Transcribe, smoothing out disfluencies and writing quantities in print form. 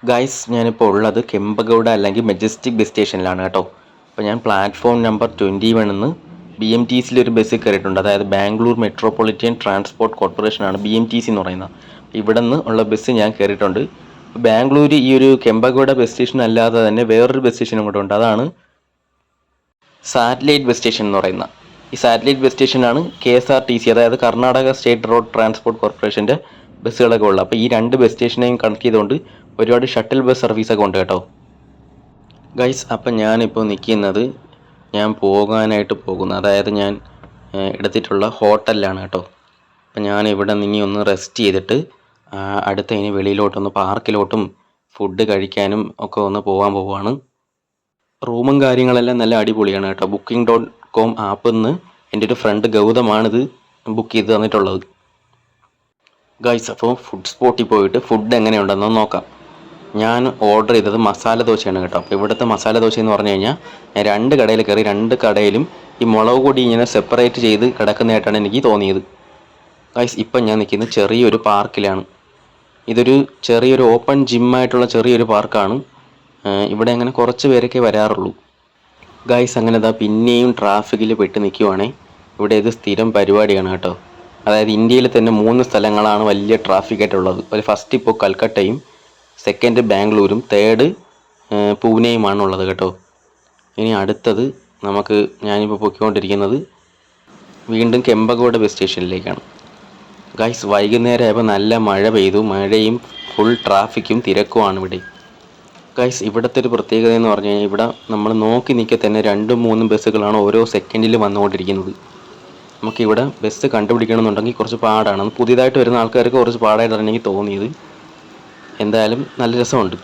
Guys ഞാനിപ്പോൾ ഉള്ളത് കെമ്പഗൗഡ അല്ലെങ്കിൽ മെജസ്റ്റിക് ബസ് സ്റ്റേഷനിലാണ് കേട്ടോ. അപ്പോൾ ഞാൻ പ്ലാറ്റ്ഫോം നമ്പർ 21 BMTCയിൽ ഒരു ബസ്സിൽ കയറിയിട്ടുണ്ട്. അതായത് ബാംഗ്ലൂർ മെട്രോപൊളിറ്റൻ ട്രാൻസ്പോർട്ട് കോർപ്പറേഷനാണ് BMTC എന്ന് പറയുന്നത്. ഇവിടെ നിന്ന് ഉള്ള ബസ് ഞാൻ കയറിയിട്ടുണ്ട്. ബാംഗ്ലൂർ ഈ ഒരു കെമ്പഗൗഡ ബസ് സ്റ്റേഷൻ അല്ലാതെ തന്നെ വേറൊരു ബസ് സ്റ്റേഷനും കൂടെ ഉണ്ട്. അതാണ് സാറ്റലൈറ്റ് ബസ് സ്റ്റേഷൻ എന്ന് പറയുന്നത്. ഈ സാറ്റലൈറ്റ് ബസ് സ്റ്റേഷനാണ് KSRTC, അതായത് കർണാടക സ്റ്റേറ്റ് റോഡ് ട്രാൻസ്പോർട്ട് കോർപ്പറേഷൻ്റെ ബസ്സുകളൊക്കെ ഉള്ളത്. അപ്പോൾ ഈ രണ്ട് ബസ് സ്റ്റേഷനെയും കണക്ട് ചെയ്തുകൊണ്ട് ഒരുപാട് ഷട്ടിൽ ബസ് സർവീസൊക്കെ ഉണ്ട് കേട്ടോ ഗൈസ്. അപ്പം ഞാനിപ്പോൾ നിൽക്കുന്നത് ഞാൻ പോകാനായിട്ട് പോകുന്നത്, അതായത് ഞാൻ എടുത്തിട്ടുള്ള ഹോട്ടലിലാണ് കേട്ടോ. അപ്പം ഞാൻ ഇവിടെ നിന്ന് ഒന്ന് റെസ്റ്റ് ചെയ്തിട്ട് അടുത്ത ഇനി വെളിയിലോട്ടൊന്ന് പാർക്കിലോട്ടും ഫുഡ് കഴിക്കാനും ഒക്കെ ഒന്ന് പോകാൻ പോവുകയാണ്. റൂമും കാര്യങ്ങളെല്ലാം നല്ല അടിപൊളിയാണ് കേട്ടോ. Booking.com ആപ്പിൽ നിന്ന് എൻ്റെ ഒരു ഫ്രണ്ട് ഗൗതമാണിത് ബുക്ക് ചെയ്ത് തന്നിട്ടുള്ളത് ഗൈസ്. അപ്പോൾ ഫുഡ് സ്പോട്ടിൽ പോയിട്ട് ഫുഡ് എങ്ങനെയുണ്ടെന്ന് നോക്കാം. ഞാൻ ഓർഡർ ചെയ്തത് മസാല ദോശയാണ് കേട്ടോ. അപ്പോൾ ഇവിടുത്തെ മസാല ദോശ എന്ന് പറഞ്ഞു കഴിഞ്ഞാൽ ഞാൻ രണ്ട് കടയിൽ കയറി, രണ്ട് കടയിലും ഈ മുളക് പൊടി ഇങ്ങനെ സെപ്പറേറ്റ് ചെയ്ത് കിടക്കുന്നതായിട്ടാണ് എനിക്ക് തോന്നിയത് ഗൈസ്. ഇപ്പം ഞാൻ നിൽക്കുന്നത് ചെറിയൊരു പാർക്കിലാണ്. ഇതൊരു ചെറിയൊരു ഓപ്പൺ ജിമ്മായിട്ടുള്ള ചെറിയൊരു പാർക്കാണ്. ഇവിടെ അങ്ങനെ കുറച്ച് പേരൊക്കെ വരാറുള്ളൂ ഗൈസ്. അങ്ങനെ പിന്നെയും ട്രാഫിക്കിൽ പെട്ട് നിൽക്കുവാണേ. ഇവിടെ ഇത് സ്ഥിരം പരിപാടിയാണ് കേട്ടോ. അതായത് ഇന്ത്യയിൽ തന്നെ 3 സ്ഥലങ്ങളാണ് വലിയ ട്രാഫിക്കായിട്ടുള്ളത്. ഫസ്റ്റ് ഇപ്പോൾ കൽക്കട്ടയും, സെക്കൻഡ് ബാംഗ്ലൂരും, തേർഡ് പൂനെയുമാണുള്ളത് കേട്ടോ. ഇനി അടുത്തത് ഞാനിപ്പോൾ പൊയ്ക്കൊണ്ടിരിക്കുന്നത് വീണ്ടും കെമ്പഗൗഡ ബസ് സ്റ്റേഷനിലേക്കാണ് ഗൈസ്. വൈകുന്നേരമായപ്പോൾ നല്ല മഴ പെയ്തു. മഴയും ഫുൾ ട്രാഫിക്കും തിരക്കുമാണ് ഇവിടെ ഗൈസ്. ഇവിടുത്തെ ഒരു പ്രത്യേകത എന്ന് പറഞ്ഞു കഴിഞ്ഞാൽ ഇവിടെ നമ്മൾ നോക്കി നിൽക്കെ തന്നെ 2-3 ബസ്സുകളാണ് ഓരോ സെക്കൻഡിൽ വന്നുകൊണ്ടിരിക്കുന്നത്. നമുക്കിവിടെ ബസ് കണ്ടുപിടിക്കണമെന്നുണ്ടെങ്കിൽ കുറച്ച് പാടാണ്. പുതിയതായിട്ട് വരുന്ന ആൾക്കാർക്ക് കുറച്ച് പാടായിട്ടാണ് എനിക്ക് തോന്നിയത്. എന്തായാലും നല്ല രസമുണ്ട്.